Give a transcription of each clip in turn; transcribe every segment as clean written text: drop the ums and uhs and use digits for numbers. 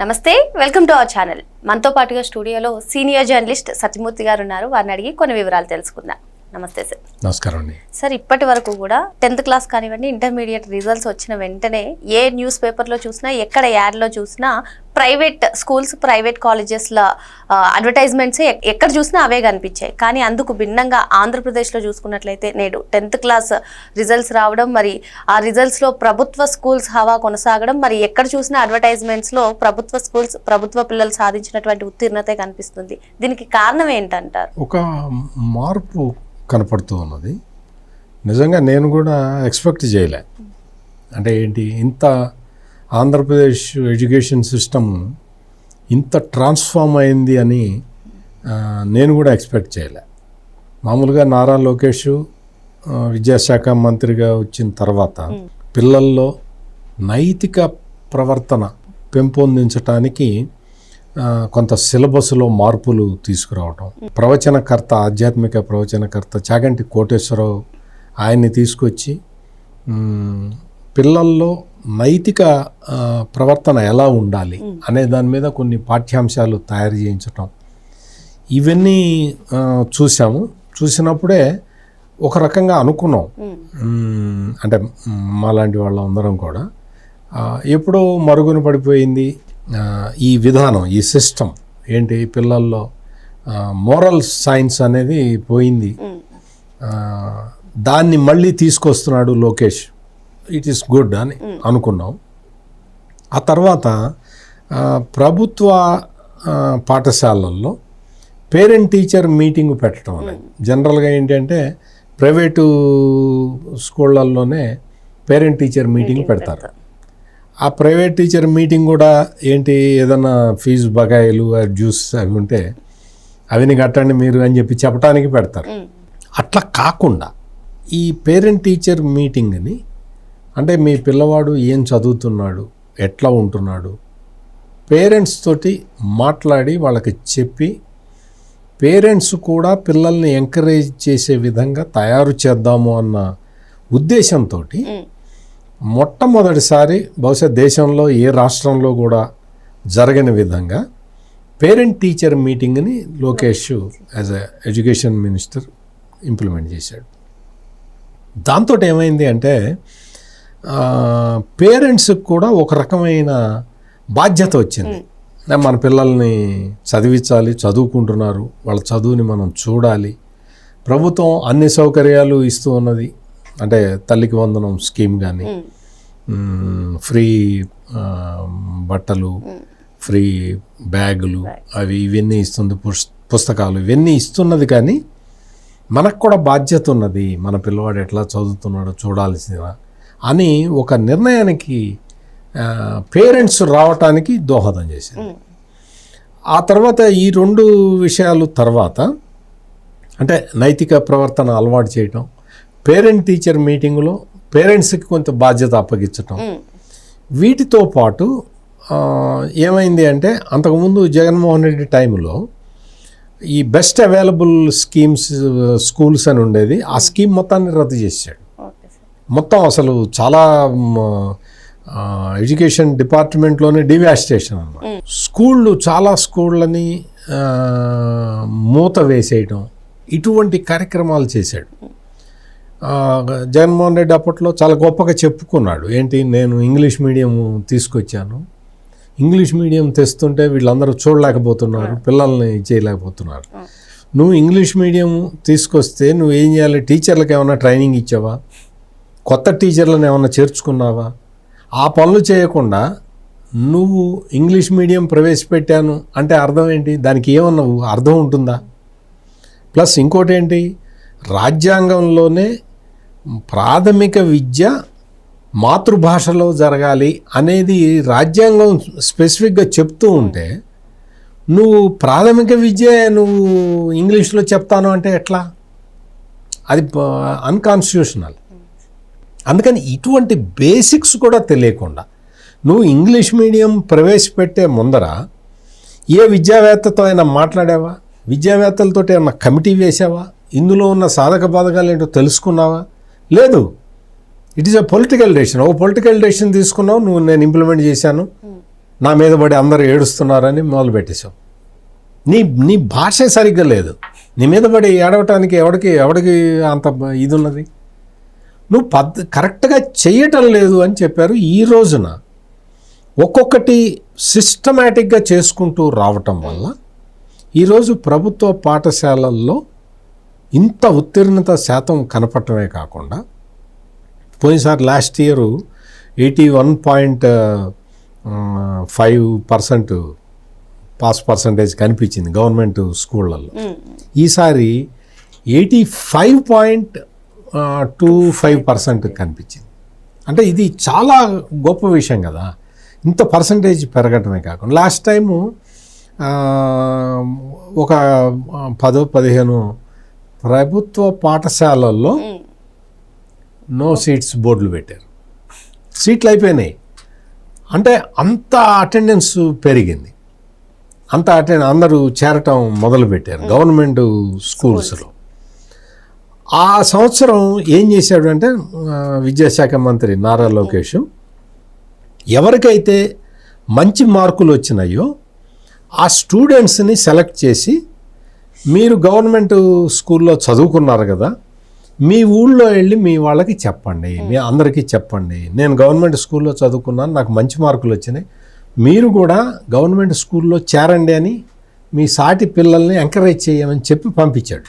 నమస్తే, welcome to our channel. మనతో పాటుగా స్టూడియోలో సీనియర్ జర్నలిస్ట్ సత్యమూర్తి గారు ఉన్నారు. వారిని అడిగి కొన్ని వివరాలు తెలుసుకుందాం. నమస్తే సార్. నమస్కారం అండి. సార్, ఇప్పటి వరకు కూడా 10th క్లాస్ కానివ్వండి, ఇంటర్మీడియట్ రిజల్ట్స్ వచ్చిన వెంటనే ఏ న్యూస్ పేపర్లో చూసినా, ఎక్కడ యాడ్లో చూసినా ప్రైవేట్ స్కూల్స్, ప్రైవేట్ కాలేజెస్ల అడ్వర్టైజ్మెంట్స్ ఎక్కడ చూసినా అవే కనిపించాయి. కానీ అందుకు భిన్నంగా ఆంధ్రప్రదేశ్లో చూసుకున్నట్లయితే నేడు 10th క్లాస్ రిజల్ట్స్ రావడం, మరి ఆ రిజల్ట్స్లో ప్రభుత్వ స్కూల్స్ హవా కొనసాగడం, మరి ఎక్కడ చూసినా అడ్వర్టైజ్మెంట్స్లో ప్రభుత్వ స్కూల్స్, ప్రభుత్వ పిల్లలు సాధించినటువంటి ఉత్తీర్ణతే కనిపిస్తుంది. దీనికి కారణం ఏంటంటారు? ఒక మార్పు కనపడుతూ ఉన్నది. నిజంగా నేను కూడా ఎక్స్పెక్ట్ చేయలే. అంటే ఏంటి, ఇంత ఆంధ్రప్రదేశ్ ఎడ్యుకేషన్ సిస్టమ్ ఇంత ట్రాన్స్ఫార్మ్ అయింది అని నేను కూడా ఎక్స్పెక్ట్ చేయలే. మామూలుగా నారా లోకేష్ విద్యాశాఖ మంత్రిగా వచ్చిన తర్వాత పిల్లల్లో నైతిక ప్రవర్తన పెంపొందించటానికి కొంత సిలబస్లో మార్పులు తీసుకురావటం, ప్రవచనకర్త, ఆధ్యాత్మిక ప్రవచనకర్త చాగంటి కోటేశ్వరరావు ఆయన్ని తీసుకొచ్చి పిల్లల్లో నైతిక ప్రవర్తన ఎలా ఉండాలి అనే దాని మీద కొన్ని పాఠ్యాంశాలు తయారు చేయించటం, ఇవన్నీ చూసాము. చూసినప్పుడే ఒక రకంగా అనుకున్నాం, అంటే మాలాంటి వాళ్ళందరం కూడా ఎప్పుడో మరుగున పడిపోయింది ఈ విధానం, ఈ సిస్టమ్. ఏంటి, పిల్లల్లో మోరల్ సైన్స్ అనేది పోయింది, దాన్ని మళ్ళీ తీసుకొస్తున్నాడు లోకేష్, ఇట్ ఈస్ గుడ్ అని అనుకున్నాం. ఆ తర్వాత ప్రభుత్వ పాఠశాలల్లో పేరెంట్ టీచర్ మీటింగ్ పెట్టడం అనేది. జనరల్గా ఏంటంటే ప్రైవేటు స్కూళ్ళల్లోనే పేరెంట్ టీచర్ మీటింగ్ పెడతారు. ఆ ప్రైవేట్ టీచర్ మీటింగ్ కూడా ఏంటి, ఏదన్నా ఫీజు బకాయిలు, జ్యూస్ అవి ఉంటే అవిని కట్టండి మీరు అని చెప్పి చెప్పడానికి పెడతారు. అట్లా కాకుండా ఈ పేరెంట్ టీచర్ మీటింగ్ని, అంటే మీ పిల్లవాడు ఏం చదువుతున్నాడు, ఎట్లా ఉంటున్నాడు, పేరెంట్స్ తోటి మాట్లాడి వాళ్ళకి చెప్పి, పేరెంట్స్ కూడా పిల్లల్ని ఎంకరేజ్ చేసే విధంగా తయారు చేద్దాము అన్న ఉద్దేశంతో మొట్టమొదటిసారి బహుశా దేశంలో ఏ రాష్ట్రంలో కూడా జరగని విధంగా పేరెంట్ టీచర్ మీటింగ్ని Lokesh as a education minister implement చేశాడు. దాంతో ఏమైంది అంటే పేరెంట్స్కి కూడా ఒక రకమైన బాధ్యత వచ్చింది. మన పిల్లల్ని చదివించాలి, చదువుకుంటున్నారు, వాళ్ళ చదువుని మనం చూడాలి. ప్రభుత్వం అన్ని సౌకర్యాలు ఇస్తూ ఉన్నది, అంటే తల్లికి వందనం స్కీమ్ కానీ, ఫ్రీ బట్టలు, ఫ్రీ బ్యాగులు, అవి ఇవన్నీ ఇస్తుంది, పుస్తకాలు ఇవన్నీ ఇస్తున్నది. కానీ మనకు కూడా బాధ్యత ఉన్నది, మన పిల్లవాడు ఎట్లా చదువుతున్నాడో చూడాల్సిన అని ఒక నిర్ణయానికి పేరెంట్స్ రావటానికి దోహదం చేసింది. ఆ తర్వాత ఈ రెండు విషయాలు తర్వాత, అంటే నైతిక ప్రవర్తన అలవాటు చేయటం, పేరెంట్ టీచర్ మీటింగ్లో పేరెంట్స్కి కొంత బాధ్యత అప్పగించటం, వీటితో పాటు ఏమైంది అంటే అంతకుముందు జగన్మోహన్ రెడ్డి టైంలో ఈ బెస్ట్ అవైలబుల్ స్కూల్స్ అని ఉండేది. ఆ స్కీమ్ మొత్తాన్ని రద్దు చేశాడు. మొత్తం అసలు చాలా ఎడ్యుకేషన్ డిపార్ట్మెంట్లోనే డివాస్టేషన్ అన్నమాట. చాలా స్కూళ్ళని మూత వేసేయటం, ఇటువంటి కార్యక్రమాలు చేశాడు. జగన్మోహన్ రెడ్డి అప్పట్లో చాలా గొప్పగా చెప్పుకున్నాడు, ఏంటి, నేను ఇంగ్లీష్ మీడియం తీసుకొచ్చాను, ఇంగ్లీష్ మీడియం తెస్తుంటే వీళ్ళందరూ చూడలేకపోతున్నారు, పిల్లల్ని చేయలేకపోతున్నారు. నువ్వు ఇంగ్లీష్ మీడియం తీసుకొస్తే నువ్వు ఏం చేయాలి, టీచర్లకు ఏమైనా ట్రైనింగ్ ఇచ్చావా, కొత్త టీచర్లను ఏమైనా చేర్చుకున్నావా? ఆ పనులు చేయకుండా నువ్వు ఇంగ్లీష్ మీడియం ప్రవేశపెట్టాను అంటే అర్థం ఏంటి, దానికి ఏమన్నా అర్థం ఉంటుందా? ప్లస్ ఇంకోటి ఏంటి, రాజ్యాంగంలోనే ప్రాథమిక విద్య మాతృభాషలో జరగాలి అనేది రాజ్యాంగం స్పెసిఫిక్గా చెప్తూ ఉంటే, నువ్వు ప్రాథమిక విద్య నువ్వు ఇంగ్లీష్లో చెప్తాను అంటే ఎట్లా? అది అన్కాన్స్టిట్యూషనల్. అందుకని ఇటువంటి బేసిక్స్ కూడా తెలియకుండా నువ్వు ఇంగ్లీష్ మీడియం ప్రవేశపెట్టే ముందర ఏ విద్యావేత్తతో అయినా మాట్లాడావా? విద్యావేత్తలతో ఏమన్నా కమిటీ వేసావా? ఇందులో ఉన్న సాధక బాధకాలు ఏంటో తెలుసుకున్నావా? లేదు. It is a political decision. ఒక పొలిటికల్ డెసిషన్ తీసుకున్నావు, నువ్వు నేను ఇంప్లిమెంట్ చేశాను, నా మీద పడి అందరూ ఏడుస్తున్నారని మొదలు పెట్టేశావు. నీ భాష సరిగ్గా లేదు. నీ మీద పడి ఏడవటానికి ఎవడికి అంత ఇది ఉన్నది? నువ్వు కరెక్ట్గా చేయటం లేదు అని చెప్పారు. ఈ రోజున ఒక్కొక్కటి సిస్టమేటిక్గా చేసుకుంటూ రావటం వల్ల ఈరోజు ప్రభుత్వ పాఠశాలల్లో ఇంత ఉత్తీర్ణత శాతం కనపడటమే కాకుండా, పోయినసారి లాస్ట్ ఇయర్ 81.5% పాస్ పర్సంటేజ్ కనిపించింది గవర్నమెంట్ స్కూళ్ళల్లో. ఈసారి 85.25% కనిపించింది. అంటే ఇది చాలా గొప్ప విషయం కదా. ఇంత పర్సంటేజ్ పెరగటమే కాకుండా లాస్ట్ టైము ఒక 10-15 ప్రభుత్వ పాఠశాలల్లో నో సీట్స్ బోర్డులు పెట్టారు. సీట్లు అయిపోయినాయి. అంటే అంత అటెండెన్స్ పెరిగింది. అందరూ చేరటం మొదలుపెట్టారు గవర్నమెంట్ స్కూల్స్లో. ఆ సంవత్సరం ఏం చేశాడు అంటే విద్యాశాఖ మంత్రి నారా లోకేష్ ఎవరికైతే మంచి మార్కులు వచ్చినాయో ఆ స్టూడెంట్స్ని సెలెక్ట్ చేసి, మీరు గవర్నమెంట్ స్కూల్లో చదువుకున్నారు కదా, మీ ఊళ్ళో వెళ్ళి మీ వాళ్ళకి చెప్పండి, మీ అందరికీ చెప్పండి, నేను గవర్నమెంట్ స్కూల్లో చదువుకున్నాను, నాకు మంచి మార్కులు వచ్చినాయి, మీరు కూడా గవర్నమెంట్ స్కూల్లో చేరండి అని మీ సాటి పిల్లల్ని ఎంకరేజ్ చేయమని చెప్పి పంపించాడు.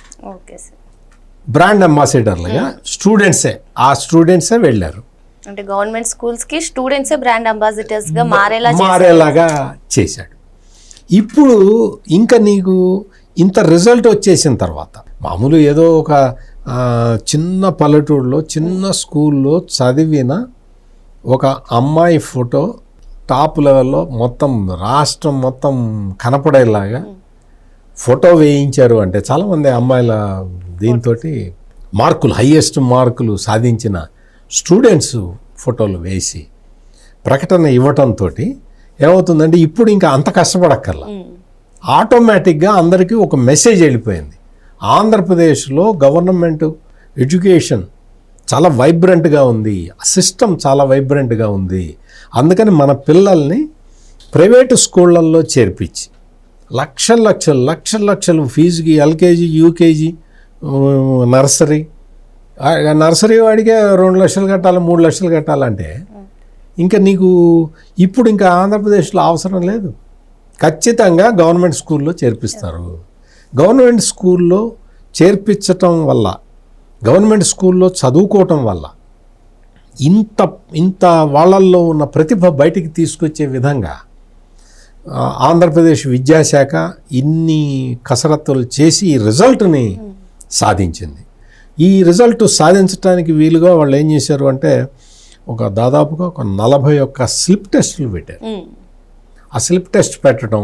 బ్రాండ్ అంబాసిడర్లుగా స్టూడెంట్సే వెళ్ళారు. అంటే గవర్నమెంట్ స్కూల్స్కి స్టూడెంట్సే బ్రాండ్ అంబాసిడర్స్గా మారేలాగా చేశాడు. ఇప్పుడు ఇంకా నీకు ఇంత రిజల్ట్ వచ్చేసిన తర్వాత, మామూలు ఏదో ఒక చిన్న పల్లెటూరులో చిన్న స్కూల్లో చదివిన ఒక అమ్మాయి ఫోటో టాప్ లెవెల్లో మొత్తం రాష్ట్రం మొత్తం కనపడేలాగా ఫోటో వేయించారు అంటే చాలామంది అమ్మాయిల దీంతో మార్కులు, హయ్యెస్ట్ మార్కులు సాధించిన స్టూడెంట్స్ ఫోటోలు వేసి ప్రకటన ఇవ్వటంతో ఏమవుతుందంటే ఇప్పుడు ఇంకా అంత కష్టపడక్కర్లా, ఆటోమేటిక్గా అందరికీ ఒక మెసేజ్ వెళ్ళిపోయింది. ఆంధ్రప్రదేశ్లో గవర్నమెంట్ ఎడ్యుకేషన్ చాలా వైబ్రెంట్గా ఉంది, సిస్టమ్ చాలా వైబ్రెంట్గా ఉంది. అందుకని మన పిల్లల్ని ప్రైవేటు స్కూళ్ళల్లో చేర్పించి లక్షలు ఫీజుకి ఎల్కేజీ, యూకేజీ, నర్సరీ వాడికే 2 లక్షలు కట్టాలి, 3 లక్షలు కట్టాలంటే ఇంకా నీకు ఇప్పుడు ఇంకా ఆంధ్రప్రదేశ్లో అవసరం లేదు. ఖచ్చితంగా గవర్నమెంట్ స్కూల్లో చేర్పిస్తారు. గవర్నమెంట్ స్కూల్లో చేర్పించటం వల్ల, గవర్నమెంట్ స్కూల్లో చదువుకోవటం వల్ల ఇంత వాళ్ళల్లో ఉన్న ప్రతిభ బయటికి తీసుకొచ్చే విధంగా ఆంధ్రప్రదేశ్ విద్యాశాఖ ఇన్ని కసరత్తులు చేసి ఈ రిజల్ట్ని సాధించింది. ఈ రిజల్ట్ సాధించడానికి వీలుగా వాళ్ళు ఏం చేశారు అంటే దాదాపుగా ఒక 41 స్లిప్ టెస్టులు పెట్టారు. ఆ స్లిప్ టెస్ట్ పెట్టడం,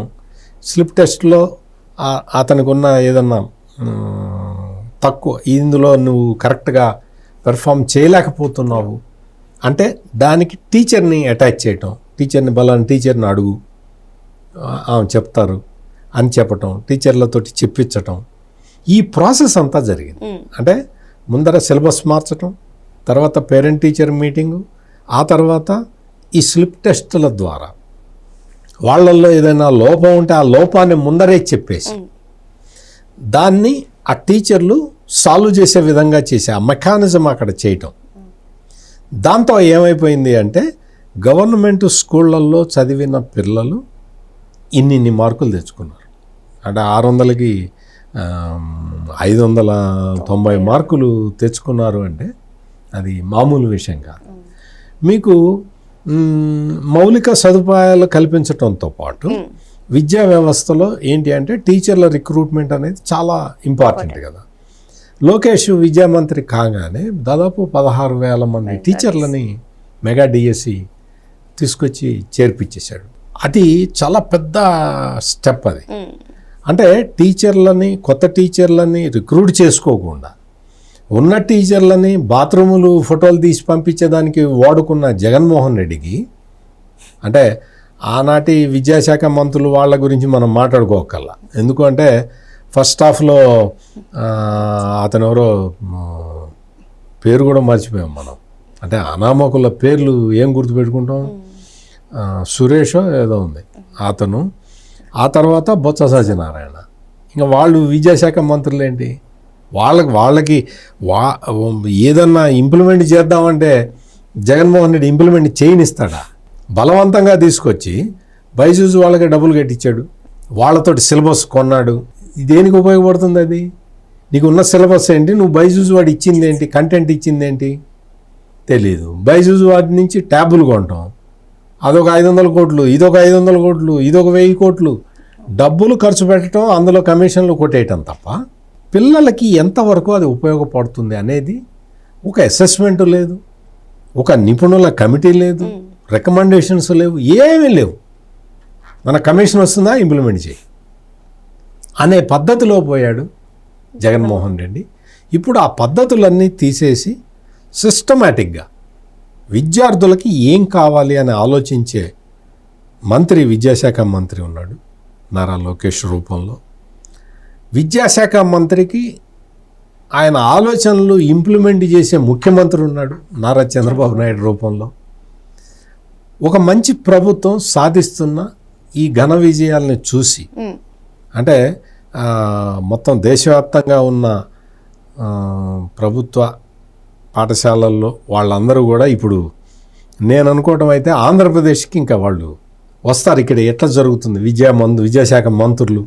స్లిప్ టెస్ట్లో అతనికి ఉన్న ఏదన్నా తక్కువ, ఇందులో నువ్వు కరెక్ట్గా పెర్ఫామ్ చేయలేకపోతున్నావు అంటే దానికి టీచర్ని అటాచ్ చేయటం, టీచర్ని అడుగు చెప్తారు అని చెప్పటం, టీచర్లతోటి చెప్పించటం, ఈ ప్రాసెస్ అంతా జరిగింది. అంటే ముందర సిలబస్ మార్చటం, తర్వాత పేరెంట్ టీచర్ మీటింగు, ఆ తర్వాత ఈ స్లిప్ టెస్టుల ద్వారా వాళ్ళల్లో ఏదైనా లోపం ఉంటే ఆ లోపాన్ని ముందరే చెప్పేసి దాన్ని ఆ టీచర్లు సాల్వ్ చేసే విధంగా చేసే ఆ మెకానిజం అక్కడ చేయటం. దాంతో ఏమైపోయింది అంటే గవర్నమెంట్ స్కూళ్ళల్లో చదివిన పిల్లలు ఇన్ని మార్కులు తెచ్చుకున్నారు. అంటే 600కి 590 మార్కులు తెచ్చుకున్నారు అంటే అది మామూలు విషయం కాదు. మీకు మౌలిక సదుపాయాలు కల్పించడంతో పాటు విద్యా వ్యవస్థలో ఏంటి అంటే టీచర్ల రిక్రూట్మెంట్ అనేది చాలా ఇంపార్టెంట్ కదా. లోకేష్ విద్యామంత్రి కాగానే దాదాపు 16,000 మంది టీచర్లని మెగా డిఎస్సి తీసుకొచ్చి చేర్పించేశాడు. అది చాలా పెద్ద స్టెప్. అది అంటే కొత్త టీచర్లని రిక్రూట్ చేసుకోకుండా ఉన్న టీచర్లని బాత్రూములు ఫోటోలు తీసి పంపించేదానికి వాడుకున్న జగన్మోహన్ రెడ్డికి, అంటే ఆనాటి విద్యాశాఖ మంత్రులు వాళ్ళ గురించి మనం మాట్లాడుకోకల్లా. ఎందుకంటే ఫస్ట్ హాఫ్లో అతను ఎవరో పేరు కూడా మర్చిపోయాం మనం. అంటే అనామకుల పేర్లు ఏం గుర్తుపెట్టుకుంటాం. సురేష్ ఏదో ఉంది అతను, ఆ తర్వాత బొత్స సత్యనారాయణ. ఇంకా వాళ్ళు విద్యాశాఖ మంత్రులు ఏంటి, వాళ్ళకి ఏదన్నా ఇంప్లిమెంట్ చేద్దామంటే జగన్మోహన్ రెడ్డి ఇంప్లిమెంట్ చేయనిస్తాడా? బలవంతంగా తీసుకొచ్చి బైజూస్ వాళ్ళకి డబ్బులు కట్టించాడు, వాళ్ళతోటి సిలబస్ కొన్నాడు. దేనికి ఉపయోగపడుతుంది అది? నీకు ఉన్న సిలబస్ ఏంటి, నువ్వు బైజూస్ వాడు ఇచ్చింది ఏంటి, కంటెంట్ ఇచ్చింది ఏంటి తెలీదు. బైజూస్ వాటి నుంచి ట్యాబులు కొంటాం, అదొక 500 కోట్లు, ఇదొక 500 కోట్లు, ఇదొక 1000 కోట్లు డబ్బులు ఖర్చు పెట్టడం, అందులో కమిషన్లు కొట్టేయటం తప్ప పిల్లలకి ఎంతవరకు అది ఉపయోగపడుతుంది అనేది ఒక అసెస్మెంట్ లేదు, ఒక నిపుణుల కమిటీ లేదు, రికమెండేషన్స్ లేవు, ఏమీ లేవు. మన కమిషన్ వస్తుందా ఇంప్లిమెంట్ చేయి అనే పద్ధతిలో పోయాడు జగన్మోహన్ రెడ్డి. ఇప్పుడు ఆ పద్ధతులన్నీ తీసేసి సిస్టమేటిక్గా విద్యార్థులకి ఏం కావాలి అని ఆలోచించే మంత్రి, విద్యాశాఖ మంత్రి ఉన్నాడు నారా లోకేష్ రూపంలో. విద్యాశాఖ మంత్రికి ఆయన ఆలోచనలు ఇంప్లిమెంట్ చేసే ముఖ్యమంత్రి ఉన్నాడు నారా చంద్రబాబు నాయుడు రూపంలో. ఒక మంచి ప్రభుత్వం సాధిస్తున్న ఈ ఘన విజయాలను చూసి, అంటే మొత్తం దేశవ్యాప్తంగా ఉన్న ప్రభుత్వ పాఠశాలల్లో వాళ్ళందరూ కూడా ఇప్పుడు నేను అనుకోవటం అయితే ఆంధ్రప్రదేశ్కి ఇంకా వాళ్ళు వస్తారు. ఇక్కడ ఎట్లా జరుగుతుంది విద్యాశాఖ మంత్రులు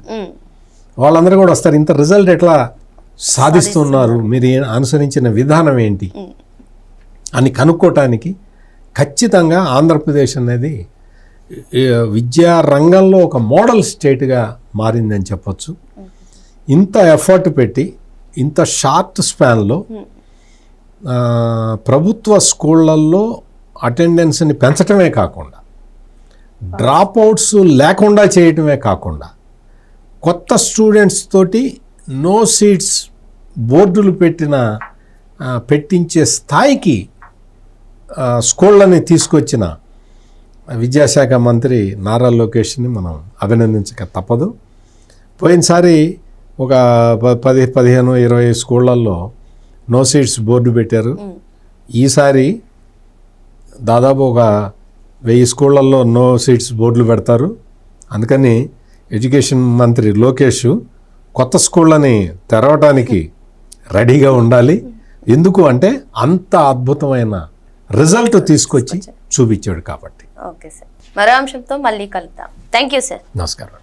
వాళ్ళందరూ కూడా వస్తారు. ఇంత రిజల్ట్ ఎట్లా సాధిస్తున్నారు, మీరు అనుసరించిన విధానం ఏంటి అని కనుక్కోవటానికి ఖచ్చితంగా ఆంధ్రప్రదేశ్ అనేది విద్యా రంగంలో ఒక మోడల్ స్టేట్గా మారిందని చెప్పొచ్చు. ఇంత ఎఫర్ట్ పెట్టి ఇంత షార్ట్ స్పాన్లో ప్రభుత్వ స్కూళ్ళల్లో అటెండెన్స్ని పెంచటమే కాకుండా, డ్రాప్ అవుట్స్ లేకుండా చేయటమే కాకుండా, కొత్త స్టూడెంట్స్ తోటి నో సీట్స్ బోర్డులు పెట్టించే స్థాయికి స్కూళ్ళని తీసుకొచ్చిన విద్యాశాఖ మంత్రి నారా లోకేష్ని మనం అభినందించక తప్పదు. పోయినసారి ఒక 10, 15, 20 స్కూళ్ళల్లో నో సీట్స్ బోర్డు పెట్టారు. ఈసారి దాదాపు ఒక 1000 స్కూళ్ళల్లో నో సీట్స్ బోర్డులు పెడతారు. అందుకని ఎడ్యుకేషన్ మంత్రి లోకేష్ కొత్త స్కూళ్ళని తెరవటానికి రెడీగా ఉండాలి. ఎందుకు అంటే అంత అద్భుతమైన రిజల్ట్ తీసుకొచ్చి చూపించాడు కాబట్టి. ఓకే సార్, మరో అంశంతో మళ్ళీ కలుద్దాం. Thank you sir. నమస్కారం.